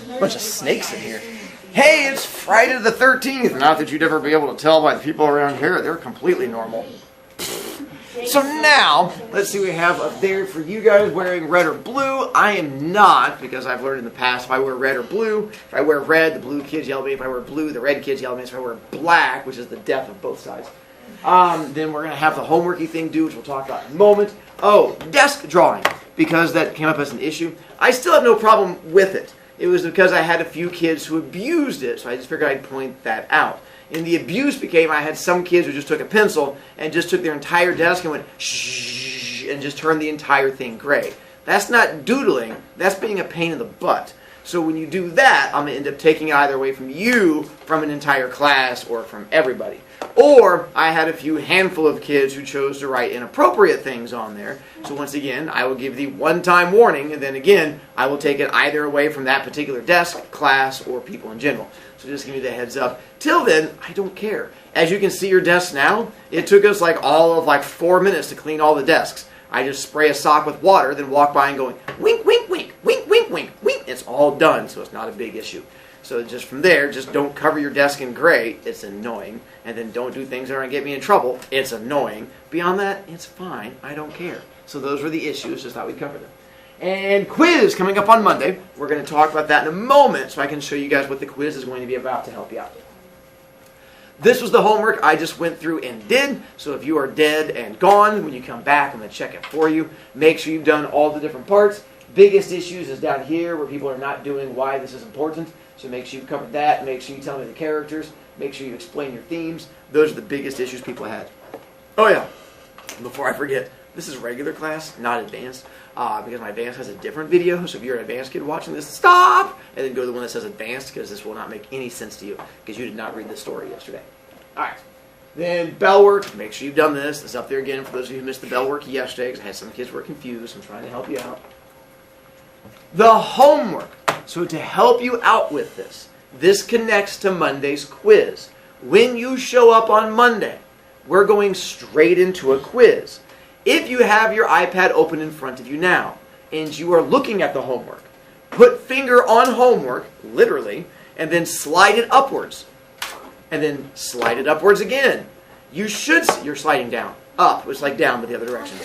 Bunch of snakes in here. Hey, it's Friday the 13th. Not that you'd ever be able to tell by the people around here. They're completely normal. So now, let's see what we have up there for you guys wearing red or blue. I am not, because I've learned in the past, if I wear red or blue, if I wear red, the blue kids yell at me. If I wear blue, the red kids yell at me. If I wear black, which is the death of both sides, then we're going to have the homeworky thing due, which we'll talk about in a moment. Oh, desk drawing, because that came up as an issue. I still have no problem with it. It was because I had a few kids who abused it, so I just figured I'd point that out. And the abuse became I had some kids who just took a pencil and just took their entire desk and went shh and just turned the entire thing gray. That's not doodling, that's being a pain in the butt. So when you do that, I'm going to end up taking it either away from you, from an entire class, or from everybody. Or I had a few handful of kids who chose to write inappropriate things on there. So once again, I will give the one-time warning, and then again, I will take it either away from that particular desk, class, or people in general. So just give me the heads up. Till then, I don't care. As you can see your desks now, it took us all of 4 minutes to clean all the desks. I just spray a sock with water, then walk by and going, wink, wink, wink, wink, wink, wink, wink. It's all done, so it's not a big issue. So just from there, just don't cover your desk in gray. It's annoying. And then don't do things that are going to get me in trouble. It's annoying. Beyond that, it's fine. I don't care. So those were the issues. Just thought we'd cover them. And quiz coming up on Monday. We're going to talk about that in a moment so I can show you guys what the quiz is going to be about to help you out. This was the homework I just went through and did. So if you are dead and gone, when you come back, I'm going to check it for you. Make sure you've done all the different parts. Biggest issues is down here where people are not doing why this is important. So make sure you've covered that. Make sure you tell me the characters. Make sure you explain your themes. Those are the biggest issues people had. Oh yeah, before I forget, this is regular class, not advanced. Because my advanced has a different video. So if you're an advanced kid watching this, stop! And then go to the one that says advanced, because this will not make any sense to you, because you did not read the story yesterday. Alright. Then bell work. Make sure you've done this. It's up there again for those of you who missed the bell work yesterday, because I had some kids who were confused. I'm trying to help you out. The homework. So to help you out with this, this connects to Monday's quiz. When you show up on Monday, we're going straight into a quiz. If you have your iPad open in front of you now, and you are looking at the homework, put finger on homework, literally, and then slide it upwards. And then slide it upwards again. You're sliding down. Up. It's like down, but the other direction.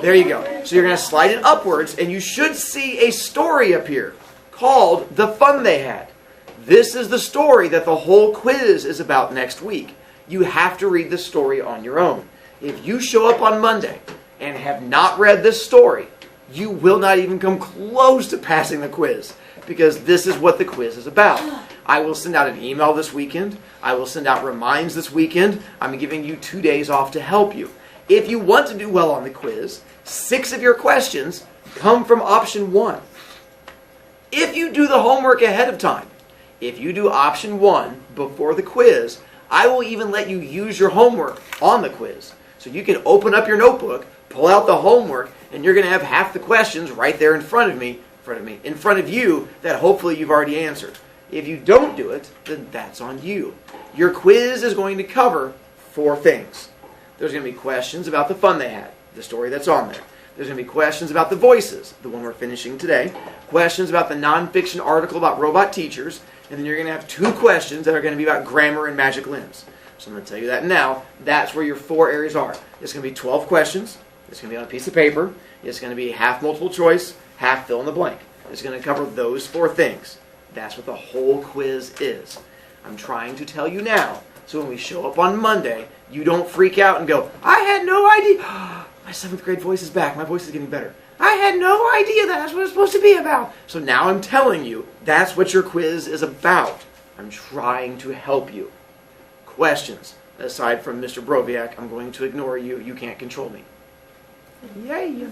There you go. So you're going to slide it upwards, and you should see a story appear called The Fun They Had. This is the story that the whole quiz is about next week. You have to read the story on your own. If you show up on Monday and have not read this story, you will not even come close to passing the quiz, because this is what the quiz is about. I will send out an email this weekend. I will send out reminds this weekend. I'm giving you 2 days off to help you. If you want to do well on the quiz, 6 of your questions come from option 1. If you do the homework ahead of time, if you do option 1 before the quiz, I will even let you use your homework on the quiz. So you can open up your notebook, pull out the homework, and you're going to have half the questions right there in front of you that hopefully you've already answered. If you don't do it, then that's on you. Your quiz is going to cover 4 things. There's going to be questions about the fun they had, the story that's on there. There's going to be questions about the voices, the one we're finishing today. Questions about the nonfiction article about robot teachers. And then you're going to have 2 questions that are going to be about grammar and magic limbs. So I'm going to tell you that now. That's where your 4 areas are. It's going to be 12 questions. It's going to be on a piece of paper. It's going to be half multiple choice, half fill in the blank. It's going to cover those 4 things. That's what the whole quiz is. I'm trying to tell you now, so when we show up on Monday, you don't freak out and go, I had no idea. My 7th grade voice is back. My voice is getting better. I had no idea that's what it's supposed to be about. So now I'm telling you, that's what your quiz is about. I'm trying to help you. Questions. Aside from Mr. Broviak, I'm going to ignore you. You can't control me. Yay.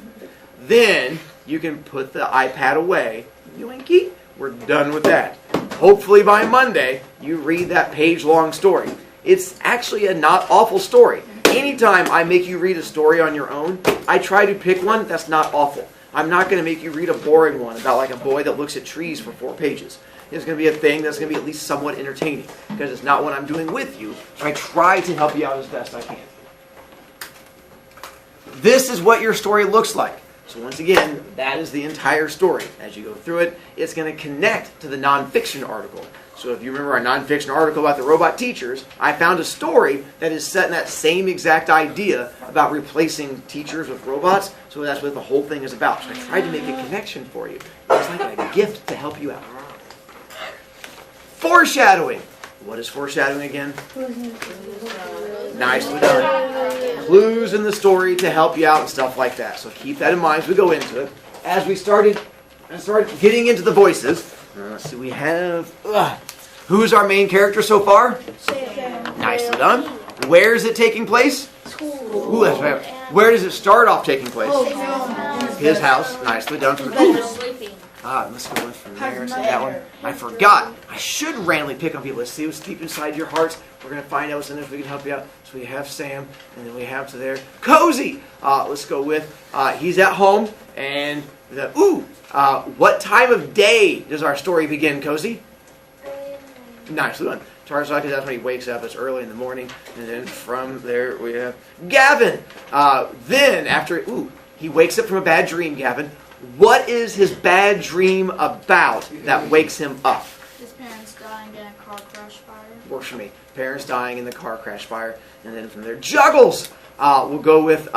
Then you can put the iPad away. Yoinky. We're done with that. Hopefully by Monday, you read that page-long story. It's actually a not awful story. Anytime I make you read a story on your own, I try to pick one that's not awful. I'm not going to make you read a boring one about like a boy that looks at trees for 4 pages. It's going to be a thing that's going to be at least somewhat entertaining, because it's not what I'm doing with you. So I try to help you out as best I can. This is what your story looks like. So once again, that is the entire story. As you go through it, it's going to connect to the nonfiction article. So if you remember our nonfiction article about the robot teachers, I found a story that is set in that same exact idea about replacing teachers with robots. So that's what the whole thing is about. So I tried to make a connection for you. It's like a gift to help you out. Foreshadowing. What is foreshadowing again? Nicely done. Clues in the story to help you out and stuff like that. So keep that in mind as we go into it. As we started getting into the voices, let's see, we have... who's our main character so far? Sam. Nicely done. Where is it taking place? School. Ooh, that's right. Where does it start off taking place? His house. Nicely done. Let's go with from there. So that one. I forgot. I should randomly pick on people. Let's see what's deep inside your hearts. We're going to find out what's in there if we can help you out. So we have Sam, and then we have to there. Cozy! Let's go with, he's at home, and what time of day does our story begin, Cozy? Nicely done. Tarzan, because that's when he wakes up. It's early in the morning. And then from there we have Gavin. Then after, he wakes up from a bad dream, Gavin. What is his bad dream about that wakes him up? His parents dying in a car crash fire. Works for me. Parents dying in the car crash fire. And then from there, Juggles. We'll go with,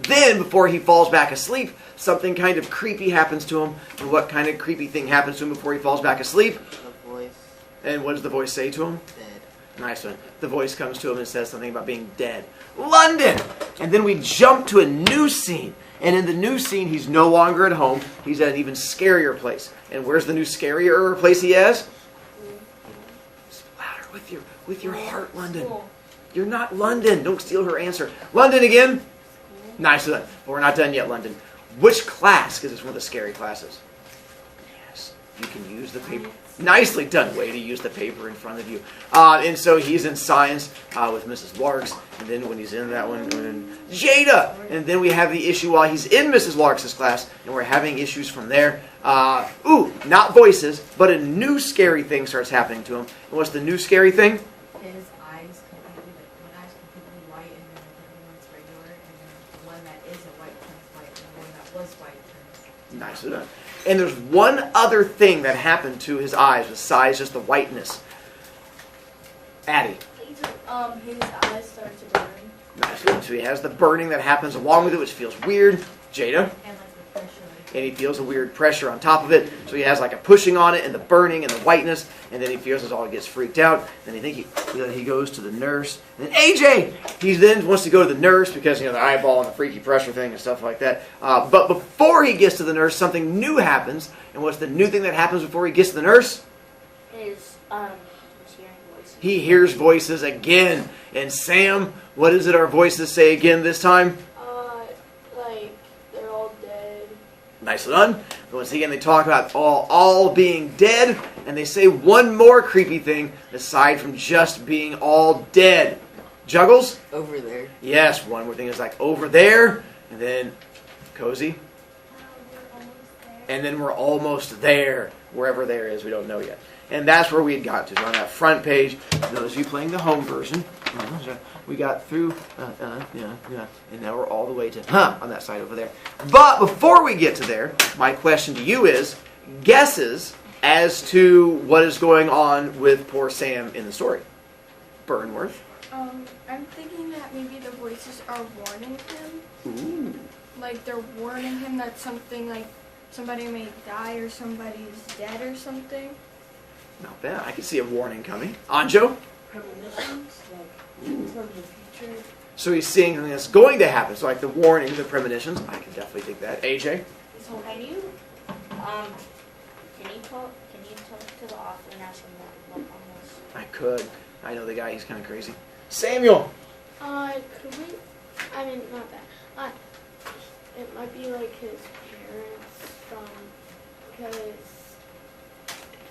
then before he falls back asleep, something kind of creepy happens to him. And what kind of creepy thing happens to him before he falls back asleep? The voice. And what does the voice say to him? Dead. Nice one. The voice comes to him and says something about being dead. London! And then we jump to a new scene. And in the new scene, he's no longer at home. He's at an even scarier place. And where's the new scarier place he is? Louder with your heart, London. You're not London. Don't steal her answer. London again? Nice one. But we're not done yet, London. Which class? Because it's one of the scary classes. Yes. You can use the paper. Nicely done. Way to use the paper in front of you. And so he's in science with Mrs. Larks. And then when he's in that one, Jada. And then we have the issue while he's in Mrs. Larks' class. And we're having issues from there. Not voices, but a new scary thing starts happening to him. And what's the new scary thing? His eyes completely, one eye's completely white, and then the other one's regular, and then the one that isn't white turns white, and the one that was white turns. Nicely done. And there's one other thing that happened to his eyes besides just the whiteness. Addie. His eyes start to burn. Nicely done. So he has the burning that happens along with it, which feels weird. Jada. And like the pressure. And he feels a weird pressure on top of it. So he has like a pushing on it and the burning and the whiteness. And then he feels as all he gets freaked out. Then he goes to the nurse. And then AJ! He then wants to go to the nurse because, the eyeball and the freaky pressure thing and stuff like that. But before he gets to the nurse, something new happens. And what's the new thing that happens before he gets to the nurse? He's hearing voices. He hears voices again. And Sam, what is it our voices say again this time? They're all dead. Nicely done. Once again, they talk about all being dead, and they say one more creepy thing aside from just being all dead. Juggles? Over there. Yes, one more thing is like over there, and then Cozy. And then we're almost there. Wherever there is, we don't know yet. And that's where we had got to. On that front page, those of you playing the home version, we got through, and now we're all the way to on that side over there. But before we get to there, my question to you is, guesses as to what is going on with poor Sam in the story. Burnworth? I'm thinking that maybe the voices are warning him. Ooh. Like they're warning him that something like somebody may die or somebody's dead or something. Not bad. I can see a warning coming. Anjo? Premonitions, like in terms of future. So he's seeing something that's going to happen. So like the warnings, the premonitions. I can definitely think that. AJ? So can you talk to the author and ask him what on this? I could. I know the guy. He's kind of crazy. Samuel? Could we? I mean, not that. It might be like his parents, because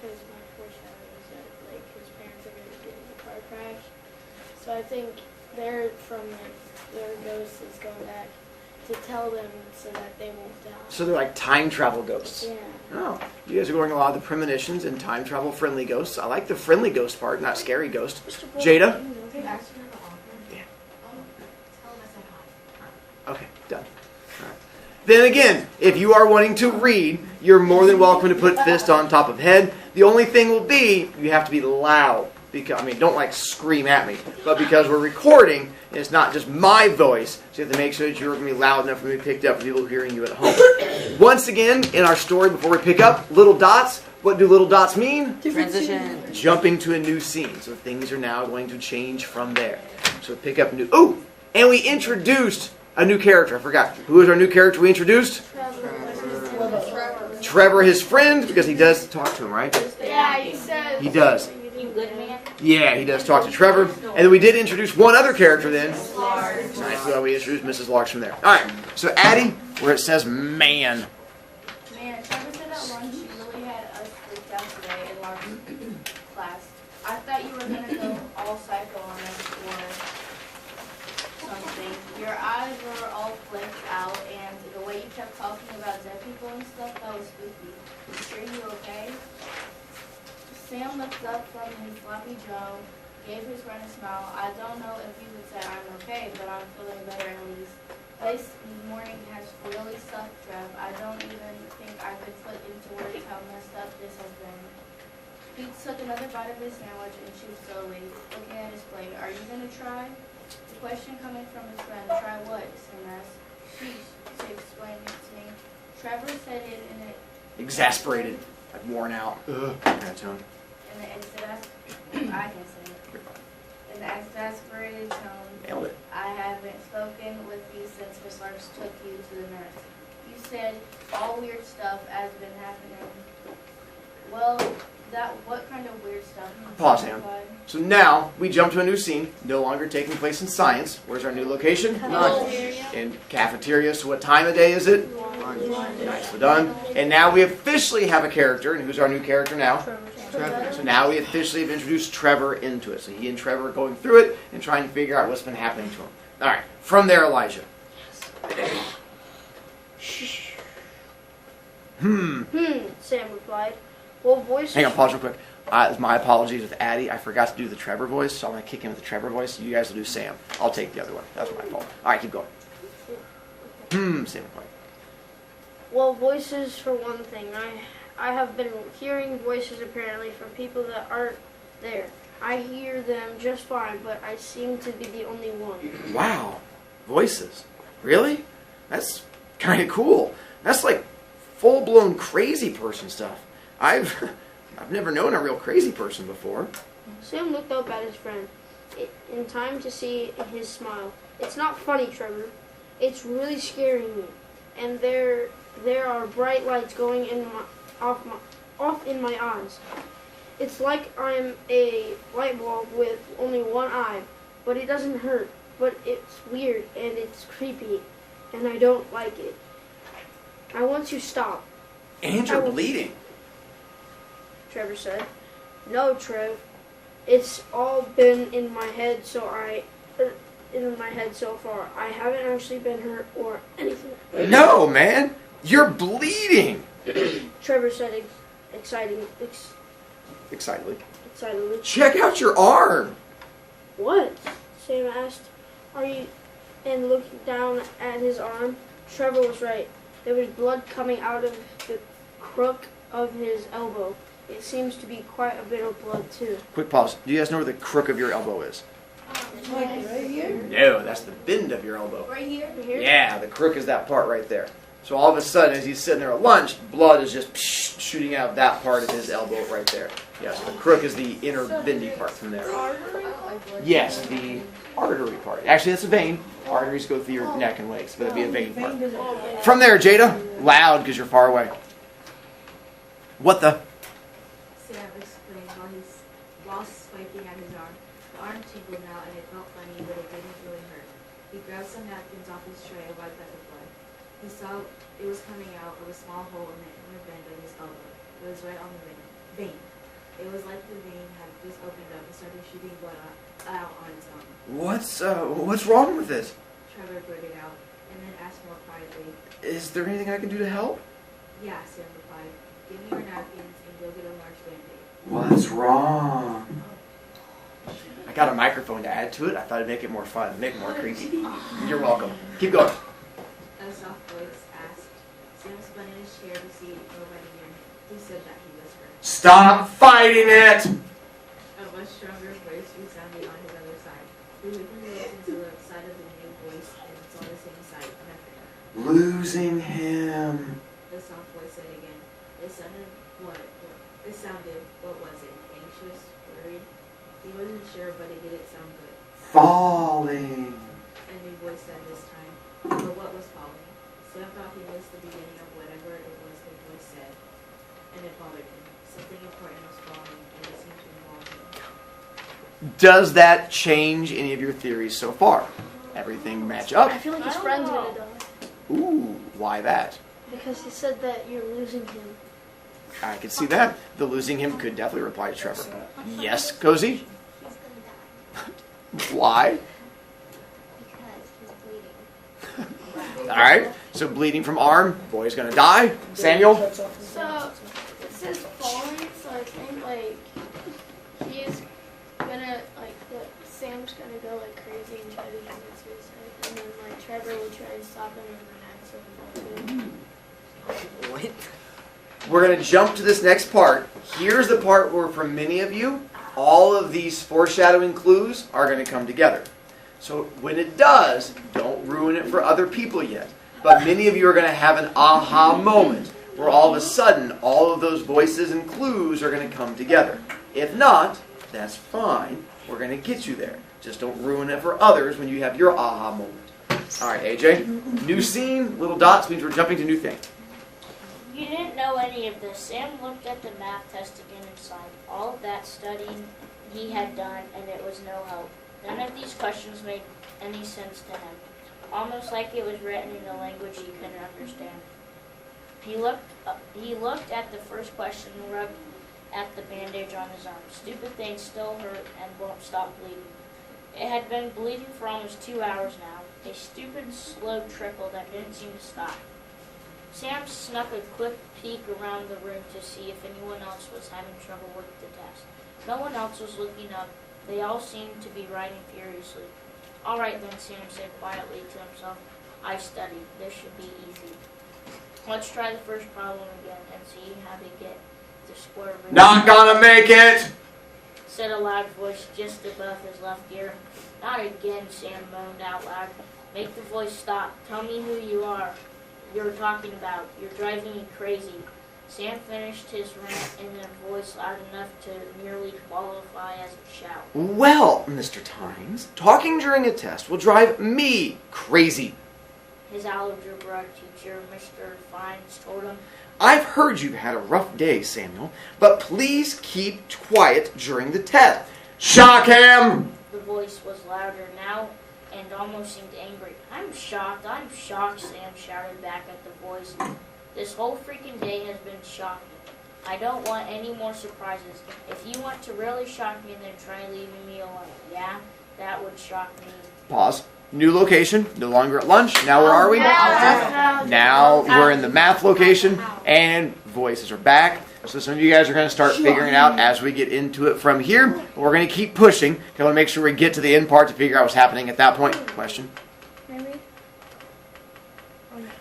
my foreshadow is that like his parents are going to get in a car crash. So I think they're from their ghost is going back to tell them so that they won't die. So they're like time travel ghosts. Yeah. Oh, you guys are going a lot of the premonitions and time travel friendly ghosts. I like the friendly ghost part, not scary ghost. Jada? Can you ask her the author? Yeah. Oh, tell him I said hi. Okay, done. All right. Then again, if you are wanting to read, you're more than welcome to put fist on top of head. The only thing will be, you have to be loud. Because, I mean, don't like scream at me. But because we're recording, and it's not just my voice, so you have to make sure that you're going to be loud enough for me to be picked up for people hearing you at home. Once again, in our story, before we pick up, little dots. What do little dots mean? Transition. Jumping to a new scene. So things are now going to change from there. So pick up new... Oh! And we introduced a new character. I forgot. Who is our new character we introduced? Trevor, his friend, because he does talk to him, right? Yeah, he says. He does. You good man? Yeah, he does talk to Trevor. And then we did introduce one other character then. Nice. So we introduced Mrs. Larks from there. Alright, so Addie, where it says man. Man, Trevor said at lunch you really had us freaked out today in our class. I thought you were going to go all psycho on us or something. Your eyes were all flipped out, and the way you kept talking about dead people and stuff, that was spooky. You sure you okay? Sam looked up from his sloppy Joe, gave his friend a smile. I don't know if you would say I'm okay, but I'm feeling better at least. This morning has really sucked, Trev. I don't even think I could put into words how messed up this has been. He took another bite of his sandwich and chewed slowly, looking at his plate. Are you going to try? The question coming from his friend, try what? Sam asked. Sheesh, to explain it to me. Trevor said it in an Exasperated. Like worn out. Ugh. That tone. I can say it. In an exasperated tone. Nailed it. I haven't spoken with you since Miss Larks took you to the nurse. You said all weird stuff has been happening. Well, what kind of weird stuff? Pause, Sam. So now we jump to a new scene, no longer taking place in science. Where's our new location? In cafeteria. So what time of day is it? Nicely done. And now we officially have a character. And who's our new character now? Trevor. So now we officially have introduced Trevor into it. So he and Trevor are going through it and trying to figure out what's been happening to him. All right. From there, Elijah. Sam replied. Well, voice. Hang on, pause real quick. My apologies with Addie. I forgot to do the Trevor voice, so I'm going to kick in with the Trevor voice. You guys will do Sam. I'll take the other one. That's my fault. All right, keep going. Sam replied. Well, voices for one thing. I have been hearing voices apparently from people that aren't there. I hear them just fine, but I seem to be the only one. Wow. Voices. Really? That's kind of cool. That's like full-blown crazy person stuff. I've never known a real crazy person before. Sam looked up at his friend in time to see his smile. It's not funny, Trevor. It's really scaring me. And there are bright lights going off in my eyes. It's like I'm a light bulb with only one eye, but it doesn't hurt. But it's weird and it's creepy, and I don't like it. I want to stop. And you're bleeding. Trevor said. No, Trev. It's all been in my head in my head so far. I haven't actually been hurt or anything. No, man. You're bleeding. Trevor said excitedly. Check out your arm. What? Sam asked. Are you? And looking down at his arm, Trevor was right. There was blood coming out of the crook of his elbow. It seems to be quite a bit of blood, too. Quick pause. Do you guys know where the crook of your elbow is? Like right here? No, that's the bend of your elbow. Right here? Yeah, the crook is that part right there. So all of a sudden, as he's sitting there at lunch, blood is just shooting out of that part of his elbow right there. Yeah, so the crook is the inner bendy part from there. Yes, the artery part. Actually, that's a vein. Arteries go through your neck and legs, but it'd be a vein part. From there, Jada, loud because you're far away. What the? Sam explained while swiping at his arm. The arm tingled now and it felt funny, but it didn't really hurt. He grabbed some napkins off his tray and wiped at the blood. He saw it was coming out of a small hole in the inner bend of his elbow. It was right on the vein. It was like the vein had just opened up and started shooting blood out on its own. What's wrong with this? Trevor blurted out and then asked more quietly. Is there anything I can do to help? Yeah, Sam replied. Give me your napkins and go get a large Band-Aid. What's wrong? I got a microphone to add to it. I thought it'd make it more fun, make it more creepy. You're welcome. Keep going. A soft voice asked, scared to see nobody near him. He said that he was hurt. Stop fighting it! A much stronger voice resounded on his other side. He quickly listened to the side of the new voice and saw the same sight, nothing. Losing him. The soft voice said again. It sounded, what was it? Anxious? Worried? He wasn't sure, but it didn't sound good. Falling. A new voice said this time. But what was falling? Sam thought he missed the beginning of whatever it was the voice said, and it bothered him. Something important was falling, and it seemed to involve him. Does that change any of your theories so far? Everything match up? I feel like his friend's gonna die. Ooh, why that? Because he said that you're losing him. I could see that. The losing him could definitely reply to Trevor. Yes, Cozy? He's gonna die Why? because he's bleeding. Alright, so bleeding from arm, boy's gonna die. Samuel? So it says falling, so I think like he's gonna Sam's gonna go like crazy and try to commit suicide, and then like Trevor will try to stop him and then accidentally. What? We're going to jump to this next part. Here's the part where, for many of you, all of these foreshadowing clues are going to come together. So when it does, don't ruin it for other people yet. But many of you are going to have an aha moment where all of a sudden, all of those voices and clues are going to come together. If not, that's fine. We're going to get you there. Just don't ruin it for others when you have your aha moment. All right, AJ. New scene, little dots means we're jumping to new thing. You didn't know any of this. Sam looked at the math test again and sighed. All of that studying he had done, and it was no help. None of these questions made any sense to him, almost like it was written in a language he couldn't understand. He looked at the first question and rubbed at the bandage on his arm. Stupid thing still hurt and won't stop bleeding. It had been bleeding for almost 2 hours now, a stupid, slow trickle that didn't seem to stop. Sam snuck a quick peek around the room to see if anyone else was having trouble with the test. No one else was looking up. They all seemed to be writing furiously. All right then, Sam said quietly to himself. I studied. This should be easy. Let's try the first problem again and see how to get the square root. Not gonna make it! Said a loud voice just above his left ear. Not again, Sam moaned out loud. Make the voice stop. Tell me who you're talking about. You're driving me crazy. Sam finished his rant in a voice loud enough to nearly qualify as a shout. Well, Mr. Tynes, talking during a test will drive me crazy. His algebra teacher, Mr. Fines, told him. I've heard you've had a rough day, Samuel, but please keep quiet during the test. Shock him! The voice was louder now and almost seemed angry. I'm shocked, Sam shouted back at the voice. This whole freaking day has been shocking. I don't want any more surprises. If you want to really shock me, then try leaving me alone. Yeah, that would shock me. Pause. New location, no longer at lunch. Now where are we? Now we're in the math location, and voices are back. So some of you guys are going to start figuring it out as we get into it from here. We're going to keep pushing. I want to make sure we get to the end part to figure out what's happening at that point. Question? Maybe?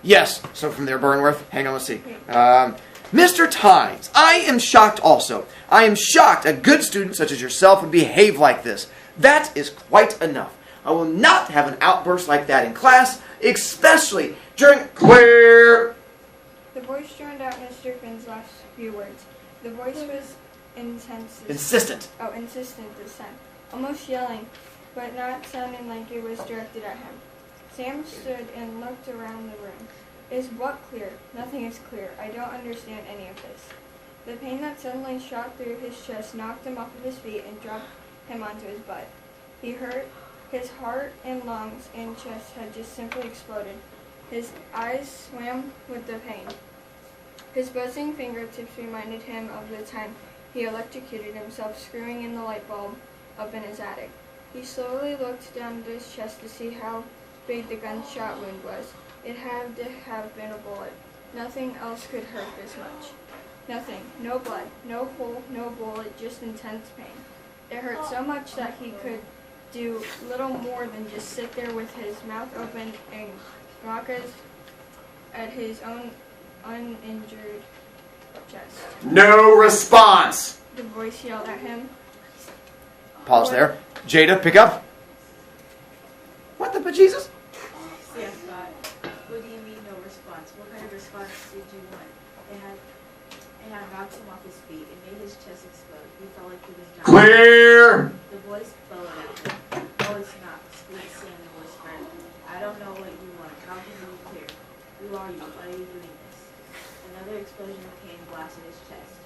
Yes. So from there, Burnworth. Hang on, let's see. Mr. Tynes, I am shocked also. I am shocked a good student such as yourself would behave like this. That is quite enough. I will not have an outburst like that in class, especially during clear. The voice drowned out Mr. Finn's last few words. The voice was Insistent. Insistent this time. Almost yelling, but not sounding like it was directed at him. Sam stood and looked around the room. Is what clear? Nothing is clear. I don't understand any of this. The pain that suddenly shot through his chest knocked him off of his feet and dropped him onto his butt. He hurt. His heart and lungs and chest had just simply exploded. His eyes swam with the pain. His buzzing fingertips reminded him of the time he electrocuted himself screwing in the light bulb up in his attic. He slowly looked down at his chest to see how big the gunshot wound was. It had to have been a bullet. Nothing else could hurt this much. Nothing. No blood. No hole. No bullet. Just intense pain. It hurt so much that he could do little more than just sit there with his mouth open and gawk at his own uninjured chest. No response. The voice yelled at him. Pause there. Jada, pick up. What the bejesus? Sam thought, what do you mean no response? What kind of response did you want? It had knocked him off his feet. It made his chest explode. He felt like he was dying. Clear. The voice bellowed at him. Oh, it's not, squeaked Sam in a whisper. I don't know what you want. How can you be clear? Who are you? Why are you doing this? Another explosion of pain blasted his chest.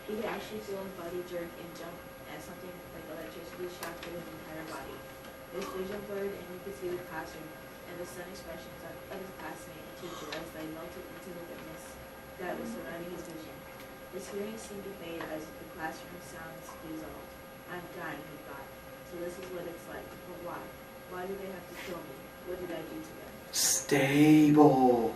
He could actually feel his body jerk and jump as something like electricity shocked through his entire body. His vision blurred and he could see the classroom and the stunned expressions of his classmate and teacher as they melted into the witness that was surrounding his vision. His hearing seemed to fade as the classroom sounds dissolved. I'm dying, he thought. So this is what it's like. But why? Why do they have to kill me? What did I do to them? Stable.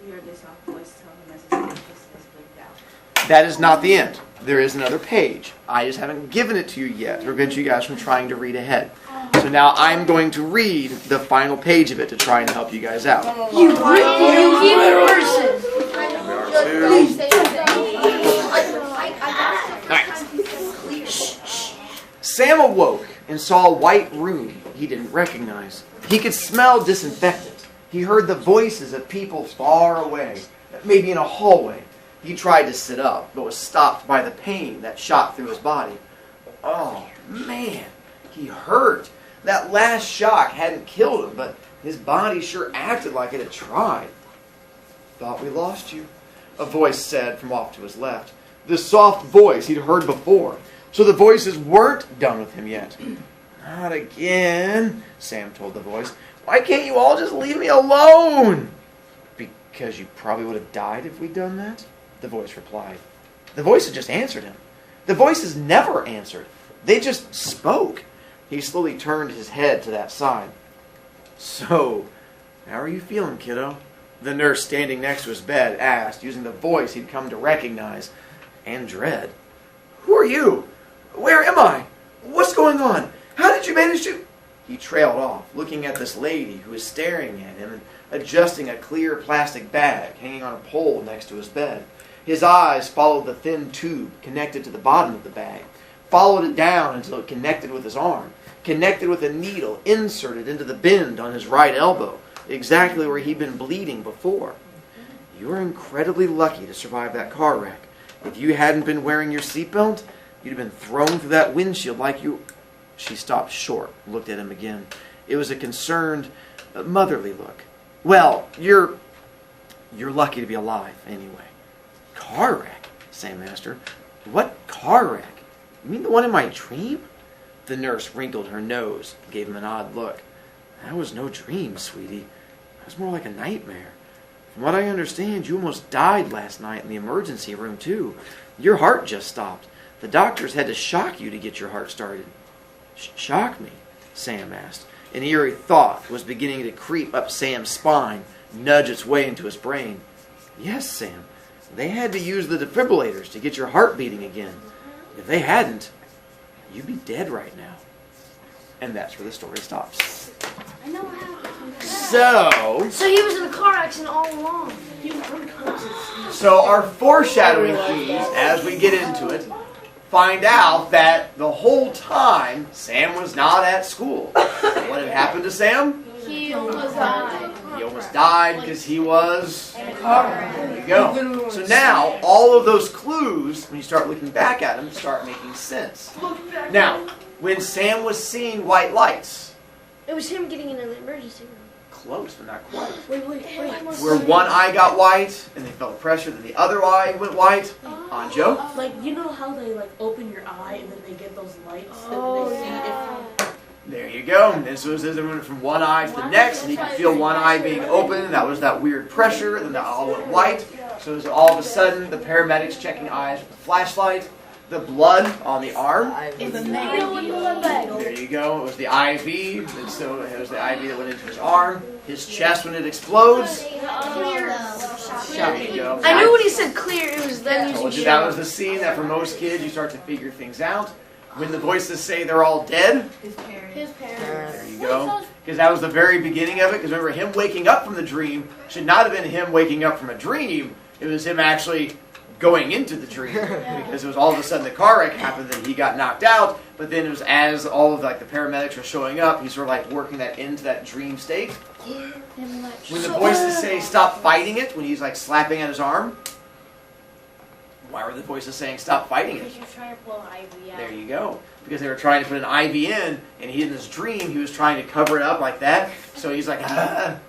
He heard the soft voice tell him as his consciousness blinked out. That is not the end. There is another page. I just haven't given it to you yet to prevent you guys from trying to read ahead. So now I'm going to read the final page of it to try and help you guys out. You person. Sam awoke and saw a white room he didn't recognize. He could smell disinfectant. He heard the voices of people far away, maybe in a hallway. He tried to sit up, but was stopped by the pain that shot through his body. Oh, man, he hurt. That last shock hadn't killed him, but his body sure acted like it had tried. Thought we lost you, a voice said from off to his left. The soft voice he'd heard before. So the voices weren't done with him yet. Not again, Sam told the voice. Why can't you all just leave me alone? Because you probably would have died if we'd done that, the voice replied. The voice had just answered him. The voices never answered. They just spoke. He slowly turned his head to that side. So, how are you feeling, kiddo? The nurse standing next to his bed asked, using the voice he'd come to recognize and dread. Who are you? Where am I? What's going on? How did you manage to... He trailed off, looking at this lady who was staring at him and adjusting a clear plastic bag hanging on a pole next to his bed. His eyes followed the thin tube connected to the bottom of the bag, followed it down until it connected with his arm, connected with a needle inserted into the bend on his right elbow, exactly where he'd been bleeding before. You were incredibly lucky to survive that car wreck. If you hadn't been wearing your seatbelt, you'd have been thrown through that windshield like you... She stopped short, looked at him again. It was a concerned, motherly look. Well, you're lucky to be alive, anyway. Car wreck? Sam asked her. What car wreck? You mean the one in my dream? The nurse wrinkled her nose, gave him an odd look. That was no dream, sweetie. That was more like a nightmare. From what I understand, you almost died last night in the emergency room, too. Your heart just stopped. The doctors had to shock you to get your heart started. Shock me? Sam asked. An eerie thought was beginning to creep up Sam's spine, nudge its way into his brain. Yes, Sam. They had to use the defibrillators to get your heart beating again. If they hadn't, you'd be dead right now. And that's where the story stops. I know what happened. So he was in a car accident all along. He was unconscious. So our foreshadowing keys, as we get into it, find out that the whole time Sam was not at school. What had happened to Sam? He almost died. He almost died because he was... There you go. So now, all of those clues, when you start looking back at them, start making sense. Now, when Sam was seeing white lights... It was him getting into the emergency room. Close, but not quite. Wait. Where one eye got white, and they felt pressure, then the other eye went white. On Joe? Like, you know how they, like, open your eye and then they get those lights? Oh, and they see yeah. There you go. And this was it went from one eye to the next, and you could feel one eye being open, and that was that weird pressure, and then that all went white. So it was all of a sudden the paramedics checking eyes with a flashlight, the blood on the arm. There you go. It was the IV. And so it was the IV that went into his arm, his chest when it explodes. There you go. I knew when he said clear, it was them I using told you shit. that was the scene that for most kids you start to figure things out. When the voices say they're all dead, His parents. His parents. there you go. Because that was the very beginning of it. Because remember, him waking up from the dream should not have been him waking up from a dream. It was him actually going into the dream because it was all of a sudden the car wreck happened and he got knocked out. But then it was as all of like the paramedics were showing up, he's sort of like working that into that dream state. When the voices say stop fighting it, when he's like slapping at his arm, why were the voices saying stop fighting it? Because you're trying to pull an IV out. There you go. Because they were trying to put an IV in, and he in his dream he was trying to cover it up like that. So he's like, and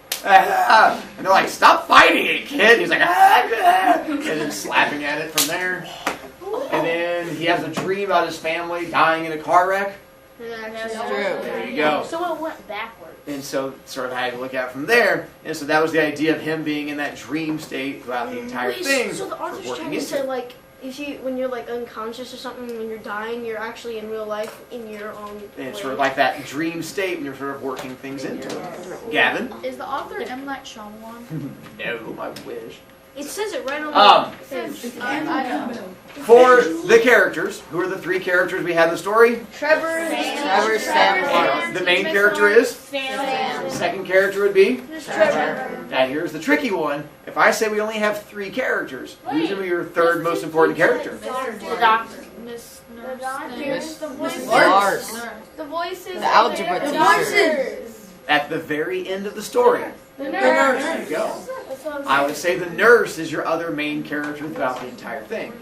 they're like, stop fighting it, kid. He's like, and then slapping at it from there. And then he has a dream about his family dying in a car wreck. That's true. There you go. So it went backwards. And so sort of had to look at it from there. And so that was the idea of him being in that dream state throughout the entire thing. So the for author's working trying to into say, it. like, if you, when you're like unconscious or something, when you're dying, you're actually in real life in your own And it's way. sort of like that dream state when you're sort of working things into it. Gavin? Is the author M. Night Shyamalan? No, I wish. It says it right on the thing. I know. For the characters, who are the three characters we had in the story? Trevor, Sam. The main character is? Sam. The second character would be? Trevor. Now here's the tricky one. If I say we only have three characters, who's going to be your third most important character? The doctor. Miss The Nurse. doctors, the voices. Lars. The voices. The algebra The teacher. voices. At the very end of the story. The There nurse. you go. That's what I'm I would say the nurse is your other main character throughout the entire thing.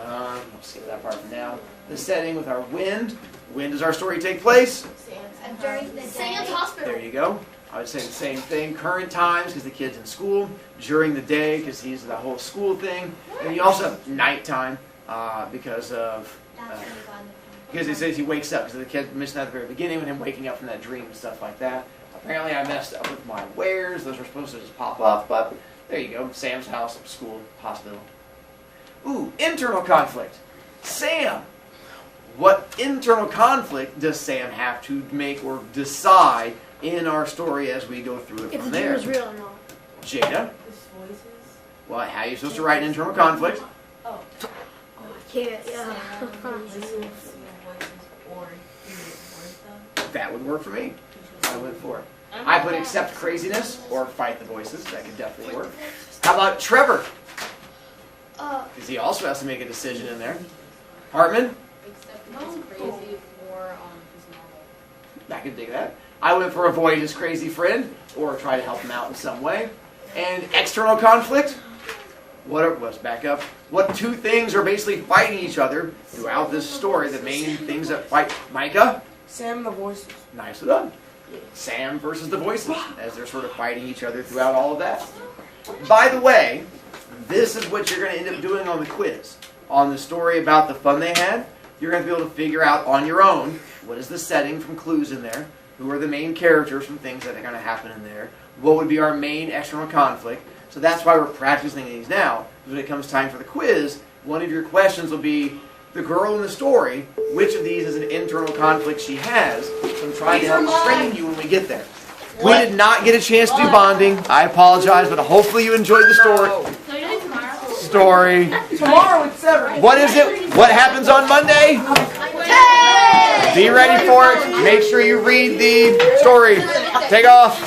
We'll see that part for now. The setting with our wind. When does our story take place? Sam's hospital. There you go. I would say the same thing. Current times, because the kid's in school. During the day, because he's the whole school thing. And you also have nighttime, because he says he wakes up, because the kid mentioned that at the very beginning, with him waking up from that dream and stuff like that. Apparently I messed up with my wares. Those were supposed to just pop up, but there you go. Sam's house, school, hospital. Ooh, internal conflict. Sam! What internal conflict does Sam have to make or decide in our story as we go through it If from the dream there? is real or not. Jada? His voices. Well, how are you supposed to write internal conflict? I can't, yeah. That would work for me. I went for it. I put accept craziness or fight the voices. That could definitely work. How about Trevor? Because he also has to make a decision in there. Hartman? Except he's crazy or he's normal. I could dig that. I went for avoid his crazy friend or try to help him out in some way. And external conflict? Let's back up. What two things are basically fighting each other throughout this story? The main things that fight. Micah? Sam the voices. Nicely done. Sam versus the voices, as they're sort of fighting each other throughout all of that. By the way, this is what you're going to end up doing on the quiz. On the story about the fun they had, you're going to be able to figure out on your own what is the setting from clues in there, who are the main characters from things that are going to happen in there, what would be our main external conflict. So that's why we're practicing these now. When it comes time for the quiz, one of your questions will be, the girl in the story, which of these is an internal conflict she has? So I'm trying to help train you when we get there. We did not get a chance to do bonding. I apologize, but hopefully you enjoyed the story. So you do tomorrow? Story. Tomorrow it's 7. What is it? What happens on Monday? Be ready for it. Make sure you read the story. Take off.